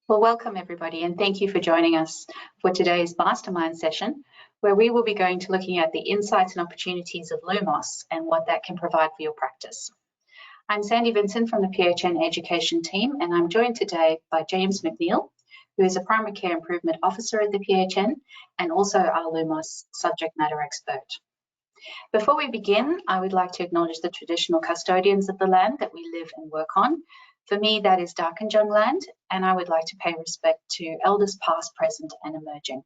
Well, welcome everybody, and thank you for joining us for today's Mastermind session, where we will be going to looking at the insights and opportunities of LUMOS and what that can provide for your practice. I'm Sandy Vincent from the PHN Education team, and I'm joined today by James McNeil, who is a Primary Care Improvement Officer at the PHN and also our LUMOS subject matter expert. Before we begin, I would like to acknowledge the traditional custodians of the land that we live and work on. For me, that is Darkinjung land, and I would like to pay respect to elders past, present, and emerging.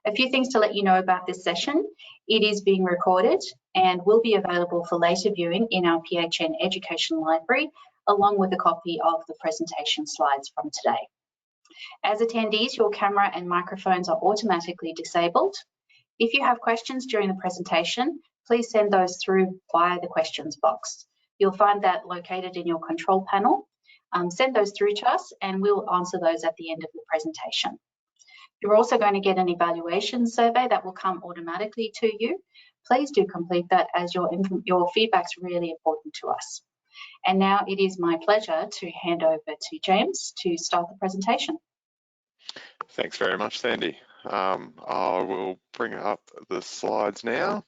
A few things to let you know about this session. It is being recorded and will be available for later viewing in our PHN Education Library, along with a copy of the presentation slides from today. As attendees, your camera and microphones are automatically disabled. If you have questions during the presentation, please send those through via the questions box. You'll find that located in your control panel. Send those through to us and we'll answer those at the end of the presentation. You're also going to get an evaluation survey that will come automatically to you. Please do complete that, as your feedback's really important to us. And now it is my pleasure to hand over to James to start the presentation. Thanks very much, Sandy. I will bring up the slides now.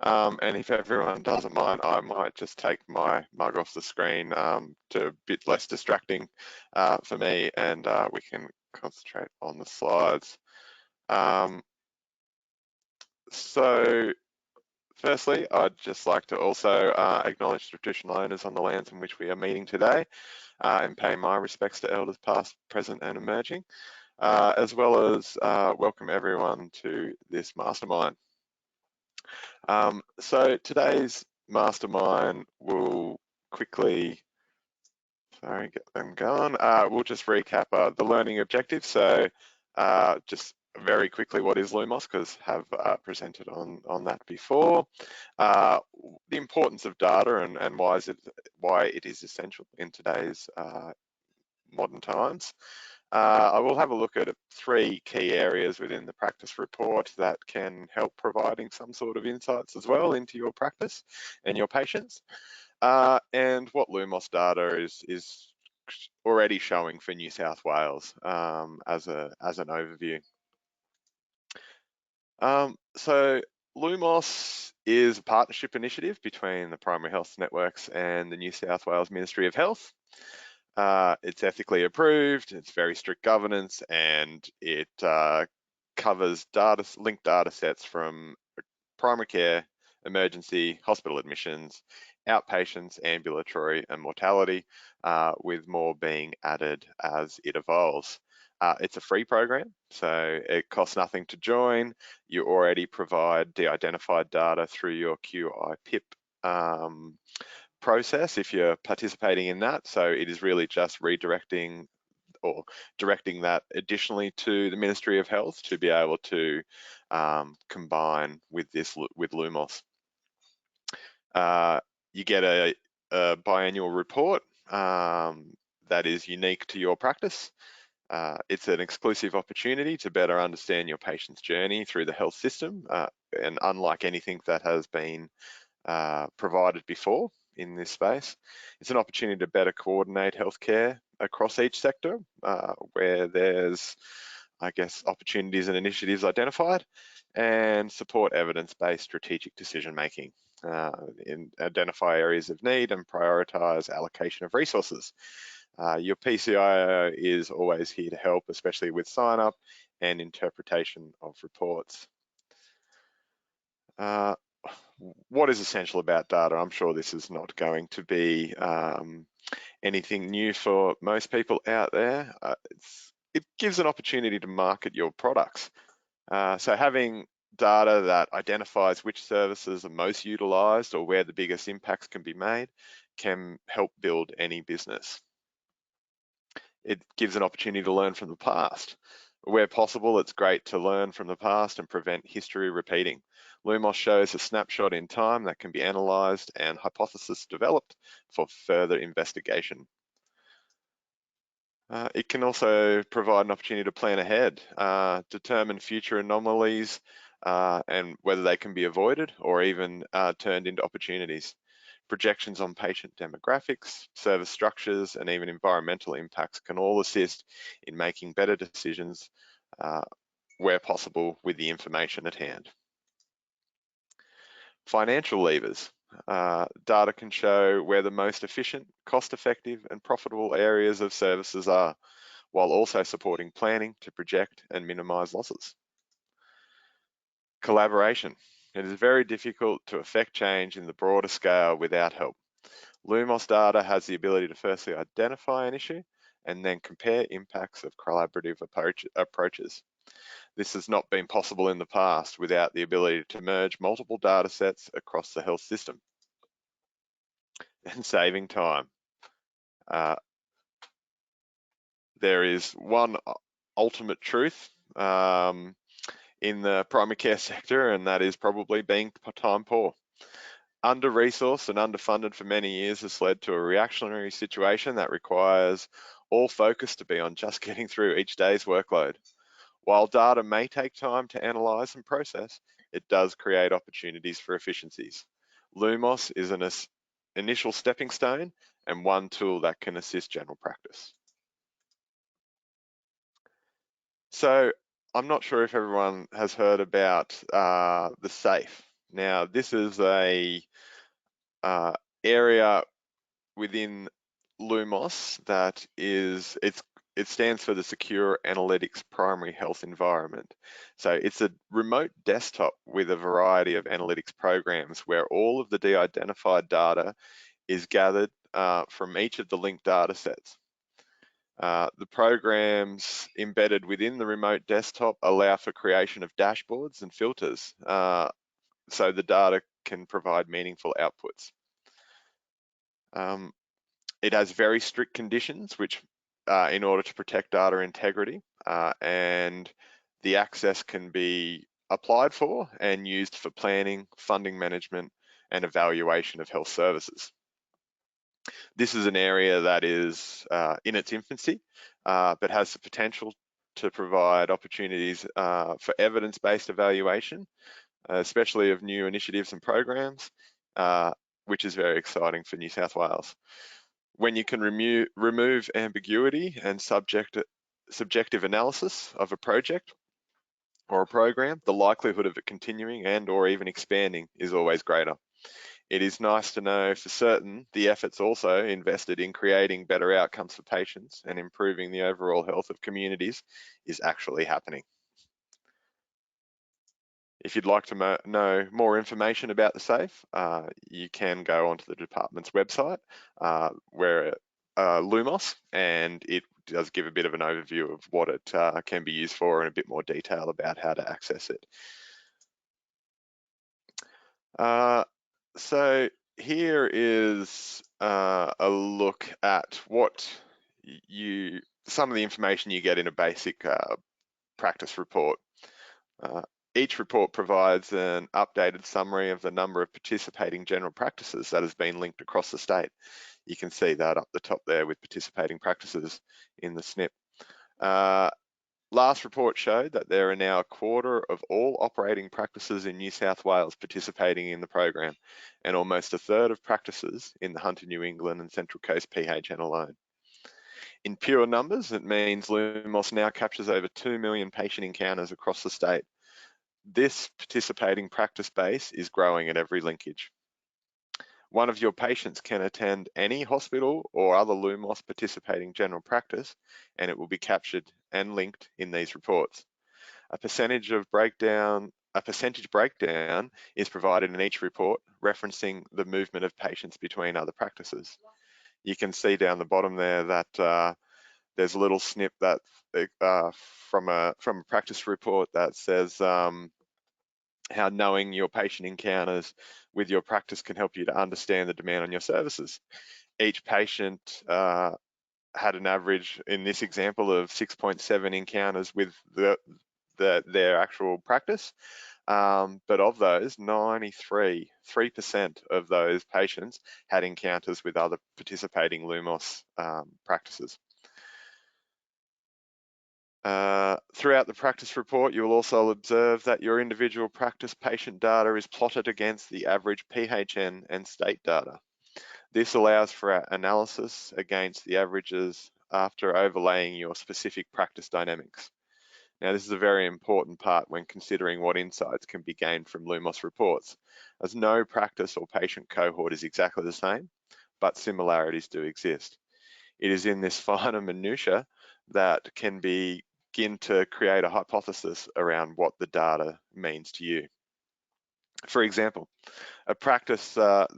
And if everyone doesn't mind, I might just take my mug off the screen to a bit less distracting for me, and we can concentrate on the slides. So firstly, I'd just like to also acknowledge traditional owners on the lands in which we are meeting today and pay my respects to elders past, present and emerging, as well as welcome everyone to this Mastermind. So today's Mastermind will quickly, get them going. We'll just recap the learning objectives. So just very quickly, what is LUMOS, because have presented on that before. The importance of data and why it is essential in today's modern times. I will have a look at 3 key areas within the practice report that can help providing some sort of insights as well into your practice and your patients, and what LUMOS data is already showing for New South Wales as an overview. So LUMOS is a partnership initiative between the Primary Health Networks and the New South Wales Ministry of Health. It's ethically approved, it's very strict governance, and it covers linked data sets from primary care, emergency, hospital admissions, outpatients, ambulatory and mortality, with more being added as it evolves. It's a free program, so it costs nothing to join. You already provide de-identified data through your QI-PIP process if you're participating in that. So it is really just redirecting or directing that additionally to the Ministry of Health to be able to combine with LUMOS. You get a biannual report that is unique to your practice. It's an exclusive opportunity to better understand your patient's journey through the health system, and unlike anything that has been provided before in this space, it's an opportunity to better coordinate healthcare across each sector where there's, I guess, opportunities and initiatives identified, and support evidence-based strategic decision-making, identify areas of need and prioritise allocation of resources. Your PCIO is always here to help, especially with sign-up and interpretation of reports. What is essential about data? I'm sure this is not going to be anything new for most people out there. It gives an opportunity to market your products. So having data that identifies which services are most utilised or where the biggest impacts can be made can help build any business. It gives an opportunity to learn from the past. Where possible, it's great to learn from the past and prevent history repeating. LUMOS shows a snapshot in time that can be analysed and hypotheses developed for further investigation. It can also provide an opportunity to plan ahead, determine future anomalies and whether they can be avoided or even turned into opportunities. Projections on patient demographics, service structures, and even environmental impacts can all assist in making better decisions where possible with the information at hand. Financial levers. Data can show where the most efficient, cost-effective, and profitable areas of services are, while also supporting planning to project and minimise losses. Collaboration. It is very difficult to affect change in the broader scale without help. LUMOS data has the ability to firstly identify an issue and then compare impacts of collaborative approaches. This has not been possible in the past without the ability to merge multiple data sets across the health system. And saving time. There is one ultimate truth in the primary care sector, and that is probably being time poor. Under-resourced and underfunded for many years has led to a reactionary situation that requires all focus to be on just getting through each day's workload. While data may take time to analyse and process, it does create opportunities for efficiencies. LUMOS is an initial stepping stone and one tool that can assist general practice. So I'm not sure if everyone has heard about the SAFE. Now, this is a area within LUMOS that is, it stands for the Secure Analytics Primary Health Environment. So it's a remote desktop with a variety of analytics programs where all of the de-identified data is gathered from each of the linked data sets. The programs embedded within the remote desktop allow for creation of dashboards and filters so the data can provide meaningful outputs. It has very strict conditions which in order to protect data integrity, and the access can be applied for and used for planning, funding management, and evaluation of health services. This is an area that is in its infancy, but has the potential to provide opportunities for evidence-based evaluation, especially of new initiatives and programs, which is very exciting for New South Wales. When you can remove ambiguity and subjective analysis of a project or a program, the likelihood of it continuing and or even expanding is always greater. It is nice to know for certain the efforts also invested in creating better outcomes for patients and improving the overall health of communities is actually happening. If you'd like to know more information about the SAFE, you can go onto the department's website, where LUMOS, and it does give a bit of an overview of what it can be used for and a bit more detail about how to access it. So here is a look at what some of the information you get in a basic practice report. Each report provides an updated summary of the number of participating general practices that has been linked across the state. You can see that up the top there with participating practices in the SNP. Last report showed that there are now a quarter of all operating practices in New South Wales participating in the program, and almost a third of practices in the Hunter, New England and Central Coast PHN alone. In pure numbers, it means LUMOS now captures over 2 million patient encounters across the state. This participating practice base is growing at every linkage. One of your patients can attend any hospital or other LUMOS participating general practice, and it will be captured and linked in these reports. A percentage breakdown is provided in each report, referencing the movement of patients between other practices. You can see down the bottom there that there's a little snip that from a practice report that says how knowing your patient encounters with your practice can help you to understand the demand on your services. Each patient had an average, in this example, of 6.7 encounters with their actual practice. But of those, 3% of those patients had encounters with other participating LUMOS practices. Throughout the practice report, you will also observe that your individual practice patient data is plotted against the average PHN and state data. This allows for analysis against the averages after overlaying your specific practice dynamics. Now, this is a very important part when considering what insights can be gained from LUMOS reports, as no practice or patient cohort is exactly the same, but similarities do exist. It is in this finer minutiae that can begin to create a hypothesis around what the data means to you. For example, a practice that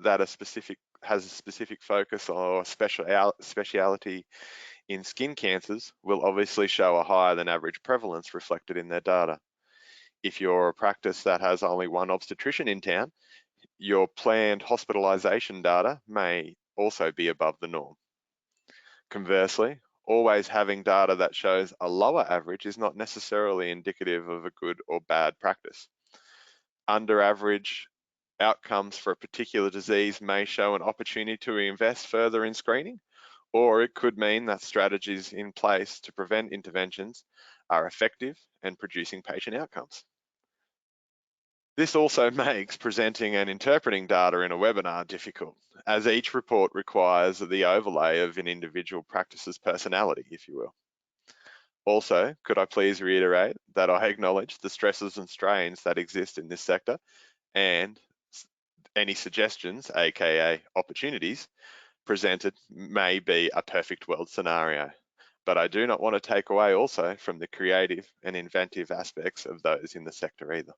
has a specific focus or speciality in skin cancers will obviously show a higher than average prevalence reflected in their data. If you're a practice that has only one obstetrician in town, your planned hospitalisation data may also be above the norm. Conversely, always having data that shows a lower average is not necessarily indicative of a good or bad practice. Under average outcomes for a particular disease may show an opportunity to invest further in screening, or it could mean that strategies in place to prevent interventions are effective and producing patient outcomes. This also makes presenting and interpreting data in a webinar difficult, as each report requires the overlay of an individual practice's personality, if you will. Also, could I please reiterate that I acknowledge the stresses and strains that exist in this sector, and any suggestions, aka opportunities, presented may be a perfect world scenario, but I do not want to take away also from the creative and inventive aspects of those in the sector either.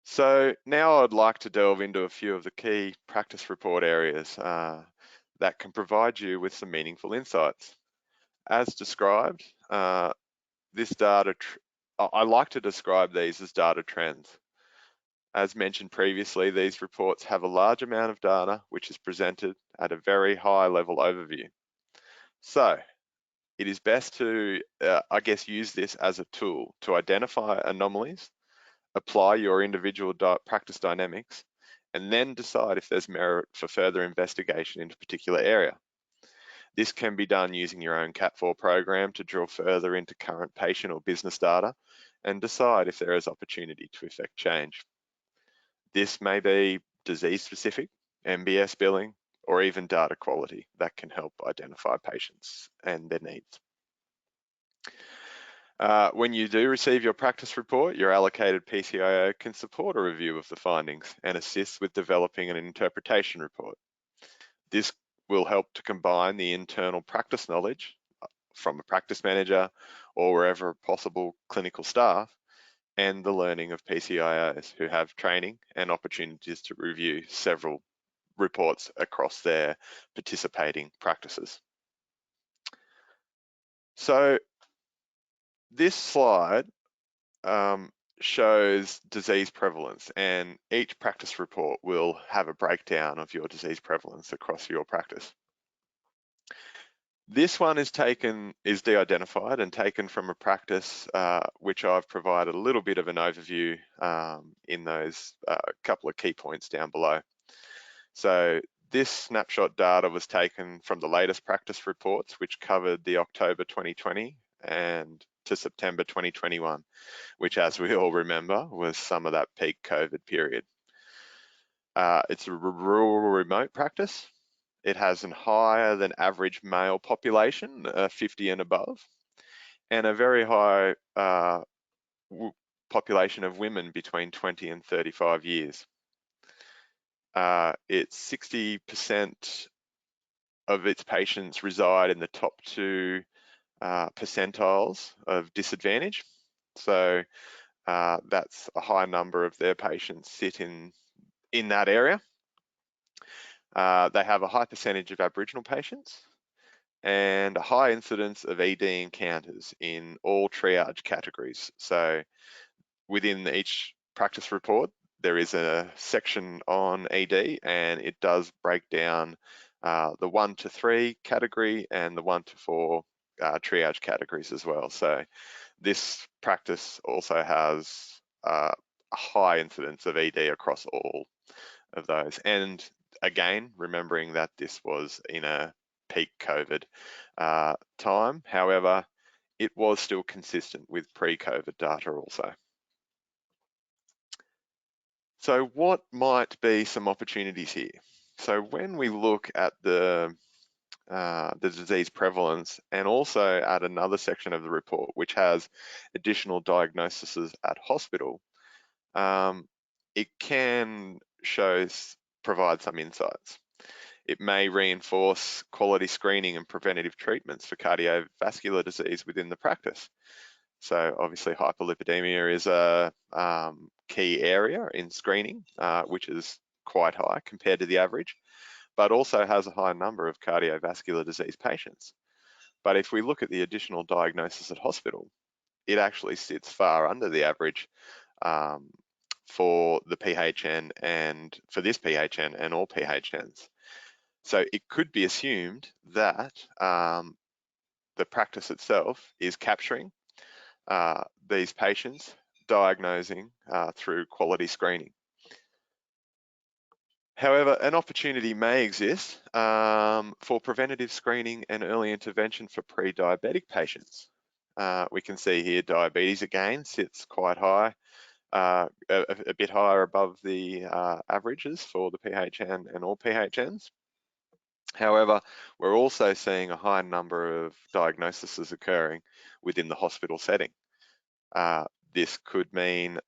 So now I'd like to delve into a few of the key practice report areas that can provide you with some meaningful insights. As described, this data, I like to describe these as data trends. As mentioned previously, these reports have a large amount of data which is presented at a very high level overview. So it is best to, I guess, use this as a tool to identify anomalies, apply your individual practice dynamics, and then decide if there's merit for further investigation into a particular area. This can be done using your own Cat4 program to drill further into current patient or business data and decide if there is opportunity to effect change. This may be disease-specific, MBS billing, or even data quality that can help identify patients and their needs. When you do receive your practice report, your allocated PCIO can support a review of the findings and assist with developing an interpretation report. This will help to combine the internal practice knowledge from a practice manager or wherever possible clinical staff and the learning of PCIOs who have training and opportunities to review several reports across their participating practices. So this slide shows disease prevalence, and each practice report will have a breakdown of your disease prevalence across your practice. This one is de-identified and taken from a practice which I've provided a little bit of an overview in those couple of key points down below. So this snapshot data was taken from the latest practice reports, which covered the October 2020 and to September 2021, which, as we all remember, was some of that peak COVID period. It's a rural remote practice. It has a higher than average male population, 50 and above, and a very high population of women between 20 and 35 years. It's 60% of its patients reside in the top 2 percentiles of disadvantage. So that's a high number of their patients sit in that area. They have a high percentage of Aboriginal patients and a high incidence of ED encounters in all triage categories. So within each practice report, there is a section on ED, and it does break down the 1 to 3 category and the 1 to 4 triage categories as well. So this practice also has a high incidence of ED across all of those. And again, remembering that this was in a peak COVID time. However, it was still consistent with pre-COVID data also. So what might be some opportunities here? So when we look at the disease prevalence and also at another section of the report, which has additional diagnoses at hospital, it can provide some insights. It may reinforce quality screening and preventative treatments for cardiovascular disease within the practice. So obviously hyperlipidemia is a key area in screening, which is quite high compared to the average, but also has a high number of cardiovascular disease patients. But if we look at the additional diagnosis at hospital, it actually sits far under the average for the PHN and for this PHN and all PHNs. So it could be assumed that the practice itself is capturing these patients, diagnosing through quality screening. However, an opportunity may exist for preventative screening and early intervention for pre-diabetic patients. We can see here diabetes again sits quite high, a bit higher above the averages for the PHN and all PHNs. However, we're also seeing a high number of diagnoses occurring within the hospital setting. This could mean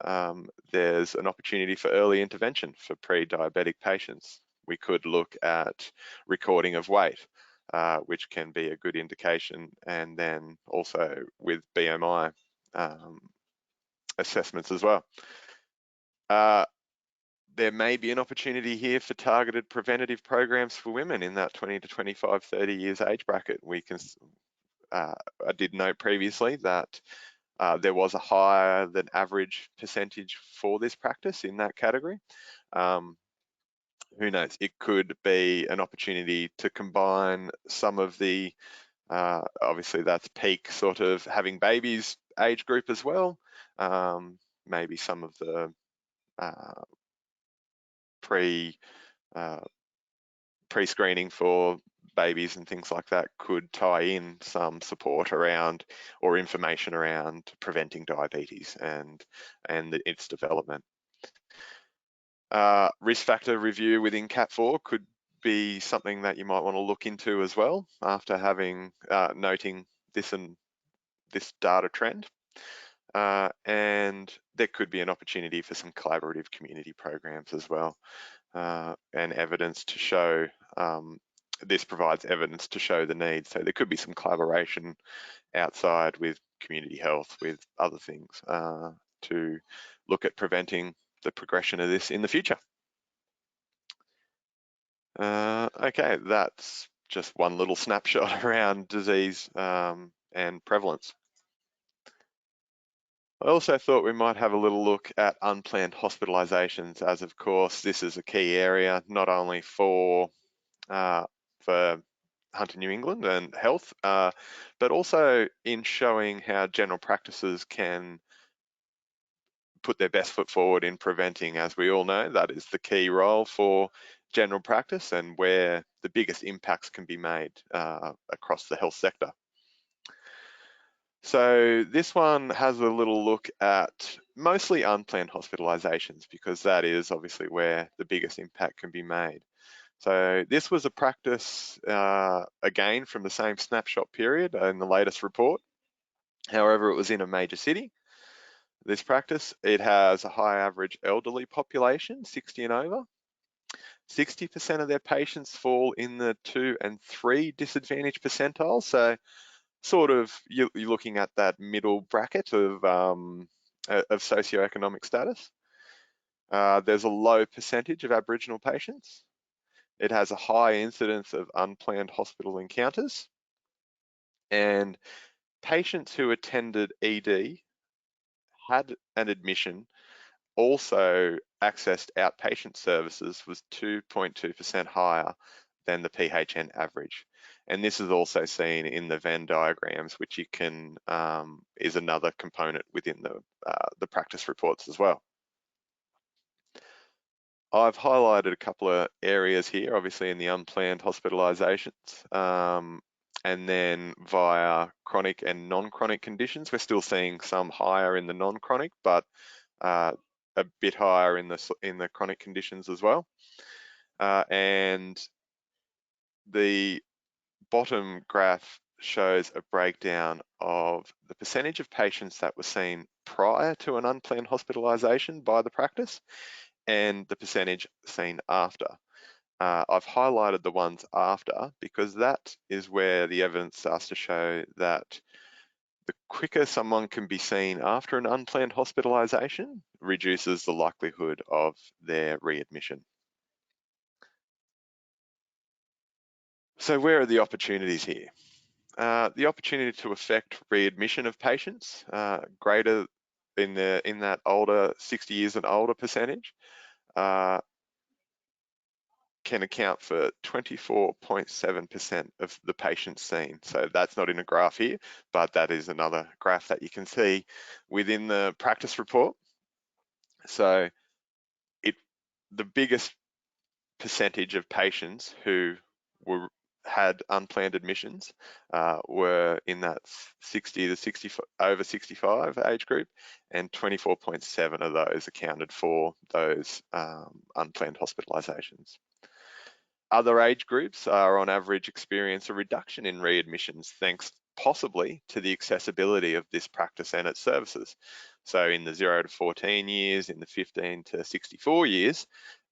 there's an opportunity for early intervention for pre-diabetic patients. We could look at recording of weight, which can be a good indication, and then also with BMI assessments as well. There may be an opportunity here for targeted preventative programs for women in that 20 to 25, 30 years age bracket. We can, I did note previously that there was a higher than average percentage for this practice in that category. Who knows? It could be an opportunity to combine some of the, obviously that's peak sort of having babies age group as well. Maybe some of the pre-screening for babies and things like that could tie in some support around or information around preventing diabetes and its development. Risk factor review within CAT4 could be something that you might want to look into as well after having noting this data trend. And there could be an opportunity for some collaborative community programs as well, and evidence to show, this provides evidence to show the need. So there could be some collaboration outside with community health, with other things, to look at preventing the progression of this in the future. Okay, that's just one little snapshot around disease and prevalence. I also thought we might have a little look at unplanned hospitalizations, as of course this is a key area not only for Hunter New England and health, but also in showing how general practices can put their best foot forward in preventing. As we all know, that is the key role for general practice and where the biggest impacts can be made across the health sector. So this one has a little look at mostly unplanned hospitalizations, because that is obviously where the biggest impact can be made. So this was a practice, again, from the same snapshot period in the latest report. However, it was in a major city. This practice, it has a high average elderly population, 60 and over. 60% of their patients fall in the 2 and 3 disadvantaged percentiles. So sort of you're looking at that middle bracket of socioeconomic status. There's a low percentage of Aboriginal patients. It has a high incidence of unplanned hospital encounters, and patients who attended ED had an admission also accessed outpatient services was 2.2% higher than the PHN average. And this is also seen in the Venn diagrams, which you can, is another component within the practice reports as well. I've highlighted a couple of areas here, obviously in the unplanned hospitalizations, and then via chronic and non-chronic conditions. We're still seeing some higher in the non-chronic, but a a bit higher in the chronic conditions as well. And the bottom graph shows a breakdown of the percentage of patients that were seen prior to an unplanned hospitalisation by the practice and the percentage seen after. I've highlighted the ones after because that is where the evidence starts to show that the quicker someone can be seen after an unplanned hospitalisation reduces the likelihood of their readmission. So where are the opportunities here? The opportunity to affect readmission of patients greater in that older 60 years and older percentage can account for 24.7% of the patients seen. So that's not in a graph here, but that is another graph that you can see within the practice report. So the biggest percentage of patients who had unplanned admissions were in that 60 to 65 over 65 age group, and 24.7 of those accounted for those unplanned hospitalizations. Other age groups are on average experience a reduction in readmissions thanks possibly to the accessibility of this practice and its services. So in the 0 to 14 years, in the 15 to 64 years,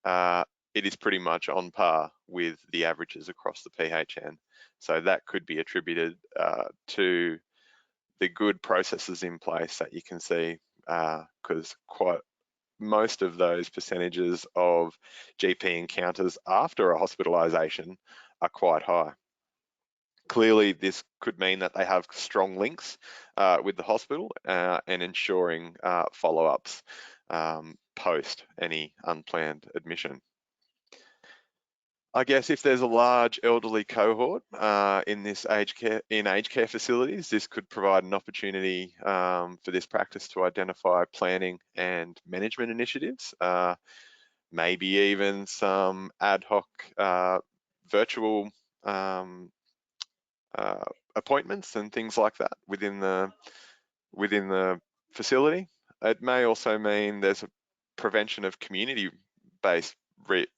it is pretty much on par with the averages across the PHN. So that could be attributed to the good processes in place that you can see, because most of those percentages of GP encounters after a hospitalisation are quite high. Clearly, this could mean that they have strong links with the hospital and ensuring follow-ups post any unplanned admission. I guess if there's a large elderly cohort in aged care facilities, this could provide an opportunity for this practice to identify planning and management initiatives, maybe even some ad hoc virtual appointments and things like that within the facility. It may also mean there's a prevention of community-based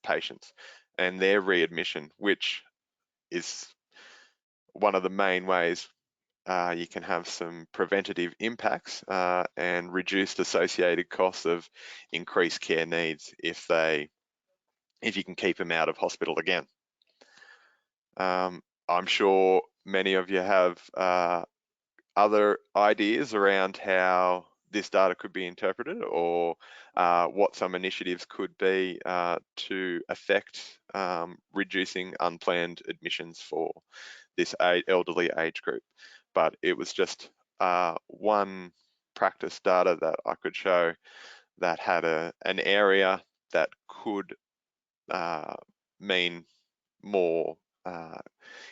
patients and their readmission, which is one of the main ways you can have some preventative impacts and reduced associated costs of increased care needs if you can keep them out of hospital again. I'm sure many of you have other ideas around how this data could be interpreted, or what some initiatives could be to affect reducing unplanned admissions for this elderly age group. But it was just one practice data that I could show that had an area that could mean more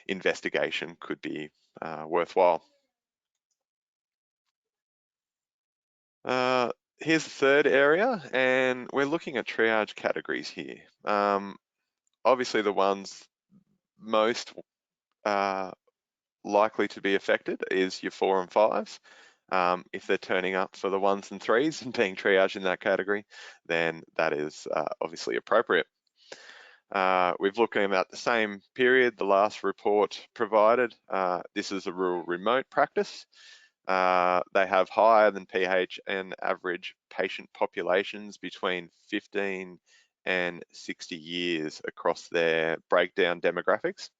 investigation could be worthwhile. Here's the third area, and we're looking at triage categories here. Obviously, the ones most likely to be affected is your 4 and 5s. If they're turning up for the 1s and 3s and being triaged in that category, then that is obviously appropriate. We've looked at the same period, the last report provided. This is a rural remote practice. They have higher than PHN average patient populations between 15 and 60 years across their breakdown demographics.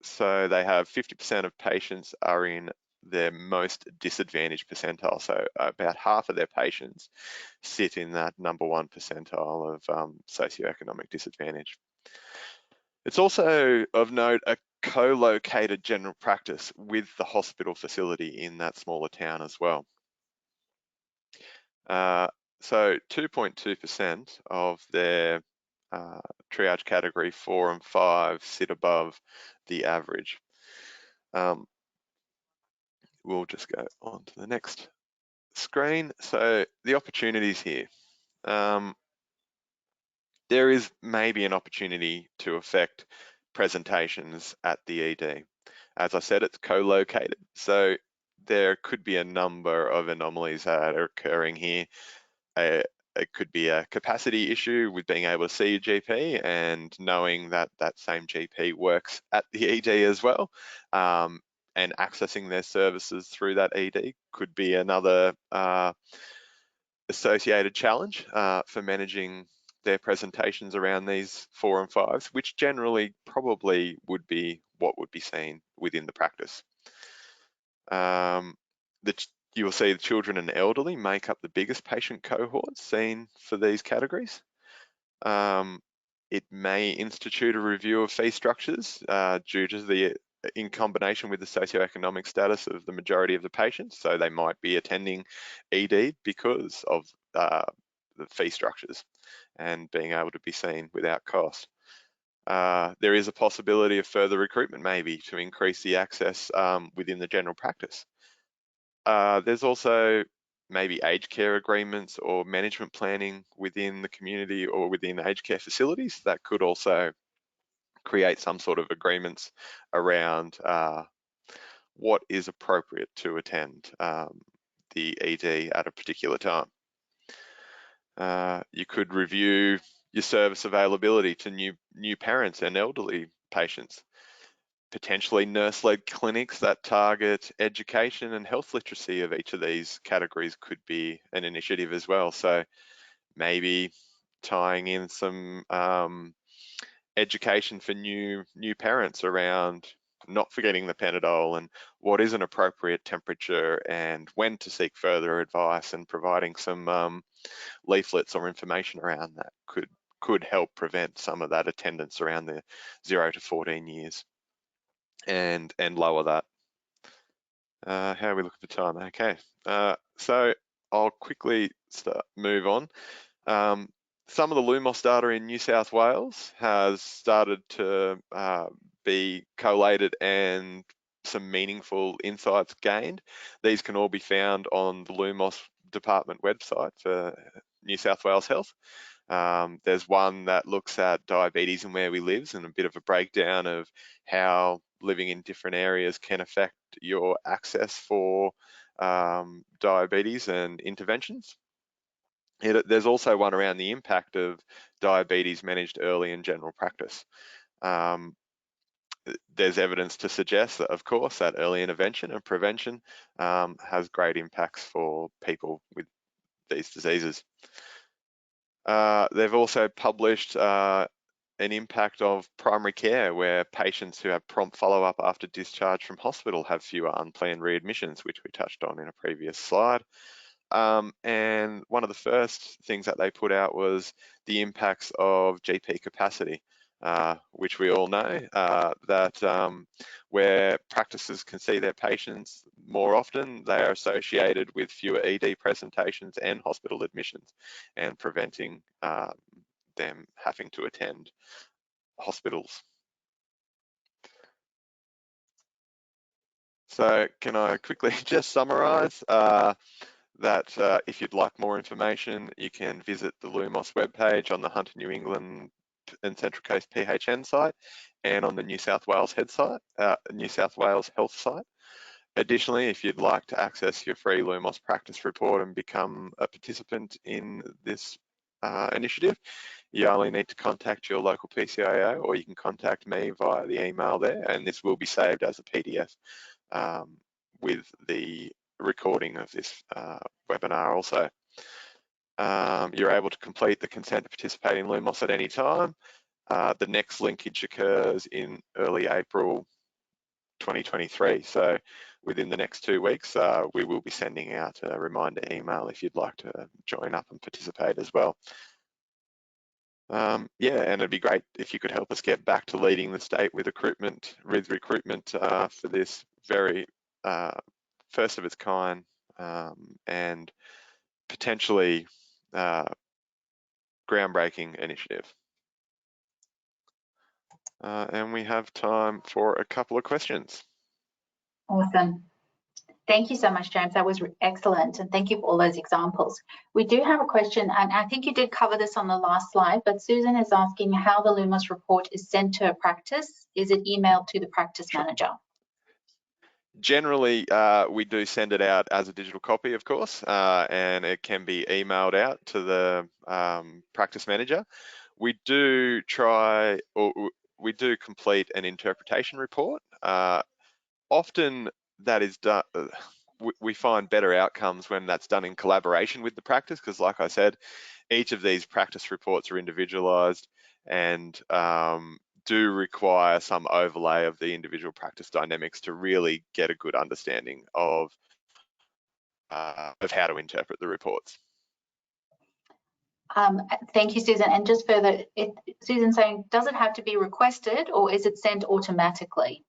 So they have 50% of patients are in their most disadvantaged percentile. So about half of their patients sit in that number 1 percentile of socioeconomic disadvantage. It's also of note a co-located general practice with the hospital facility in that smaller town as well. So 2.2% of their triage category 4 and 5 sit above the average. We'll just go on to the next screen. So the opportunities here. There is maybe an opportunity to affect presentations at the ED. As I said, it's co-located. So there could be a number of anomalies that are occurring here. It could be a capacity issue with being able to see a GP and knowing that that same GP works at the ED as well, and accessing their services through that ED could be another associated challenge for managing their presentations around these 4 and 5s, which generally probably would be what would be seen within the practice. You will see the children and elderly make up the biggest patient cohorts seen for these categories. It may institute a review of fee structures due to in combination with the socioeconomic status of the majority of the patients. So they might be attending ED because of the fee structures and being able to be seen without cost. There is a possibility of further recruitment maybe to increase the access within the general practice. There's also maybe aged care agreements or management planning within the community or within aged care facilities that could also create some sort of agreements around what is appropriate to attend the ED at a particular time. You could review your service availability to new parents and elderly patients. Potentially nurse-led clinics that target education and health literacy of each of these categories could be an initiative as well. So maybe tying in some education for new parents around not forgetting the Panadol and what is an appropriate temperature and when to seek further advice, and providing some leaflets or information around that could help prevent some of that attendance around the 0 to 14 years and lower that. How are we looking for time? Okay, so I'll quickly move on. Some of the LUMOS data in New South Wales has started to be collated and some meaningful insights gained. These can all be found on the LUMOS department website for New South Wales Health. There's one that looks at diabetes and where we live, and a bit of a breakdown of how living in different areas can affect your access for diabetes and interventions. There's also one around the impact of diabetes managed early in general practice. There's evidence to suggest that, of course, that early intervention and prevention has great impacts for people with these diseases. They've also published an impact of primary care, where patients who have prompt follow-up after discharge from hospital have fewer unplanned readmissions, which we touched on in a previous slide. And one of the first things that they put out was the impacts of GP capacity, which we all know that where practices can see their patients more often, they are associated with fewer ED presentations and hospital admissions, and preventing them having to attend hospitals. So can I quickly just summarise that if you'd like more information, you can visit the LUMOS webpage on the Hunter New England and Central Coast PHN site, and on the New South Wales Health site. Additionally, if you'd like to access your free LUMOS practice report and become a participant in this initiative, you only need to contact your local PCIO, or you can contact me via the email there, and this will be saved as a PDF with the recording of this webinar also. You're able to complete the consent to participate in LUMOS at any time. The next linkage occurs in early April 2023. So within the next 2 weeks, we will be sending out a reminder email if you'd like to join up and participate as well. Yeah, and it'd be great if you could help us get back to leading the state with recruitment for this very first of its kind and potentially groundbreaking initiative. And we have time for a couple of questions. Awesome. Thank you so much, James. That was excellent. And thank you for all those examples. We do have a question, and I think you did cover this on the last slide, but Susan is asking how the LUMOS report is sent to a practice. Is it emailed to the practice manager? Generally, we do send it out as a digital copy, of course, and it can be emailed out to the practice manager. We do try, or we do complete an interpretation report. Often that is done, we find better outcomes when that's done in collaboration with the practice, because like I said, each of these practice reports are individualized and do require some overlay of the individual practice dynamics to really get a good understanding of how to interpret the reports. Thank you, Susan. And just further, Susan's saying, does it have to be requested or is it sent automatically?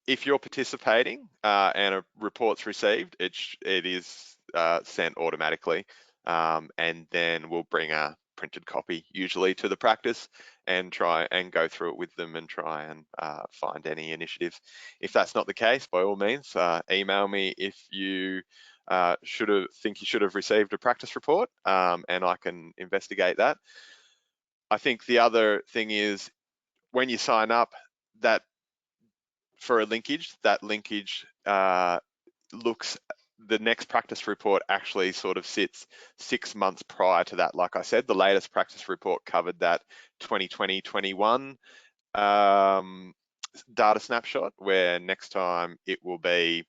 If you're participating and a report's received, it is sent automatically, and then we'll bring a printed copy usually to the practice and try and go through it with them and try and find any initiatives. If that's not the case, by all means, email me if you think you should have received a practice report, and I can investigate that. I think the other thing is when you sign up, that for a linkage, that linkage looks, the next practice report actually sort of sits 6 months prior to that. Like I said, the latest practice report covered that 2020-21 data snapshot, where next time it will be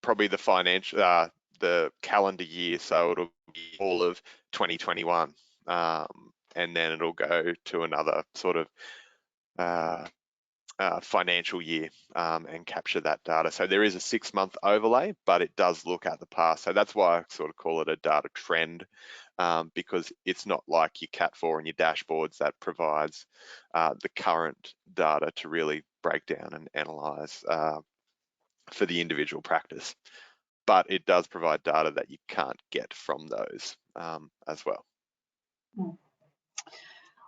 probably the financial, the calendar year, so it'll be all of 2021, and then it'll go to another sort of financial year and capture that data. So there is a 6-month overlay, but it does look at the past. So that's why I sort of call it a data trend, because it's not like your Cat4 and your dashboards that provides the current data to really break down and analyze for the individual practice. But it does provide data that you can't get from those as well.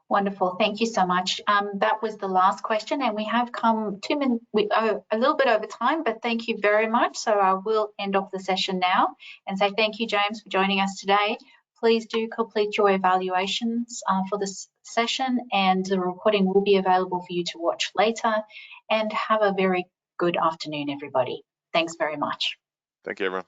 Wonderful, thank you so much. That was the last question, and we have come 2 minutes, a little bit over time, but thank you very much. So I will end off the session now and say thank you, James, for joining us today. Please do complete your evaluations for this session, and the recording will be available for you to watch later. And have a very good afternoon, everybody. Thanks very much. Thank you, everyone.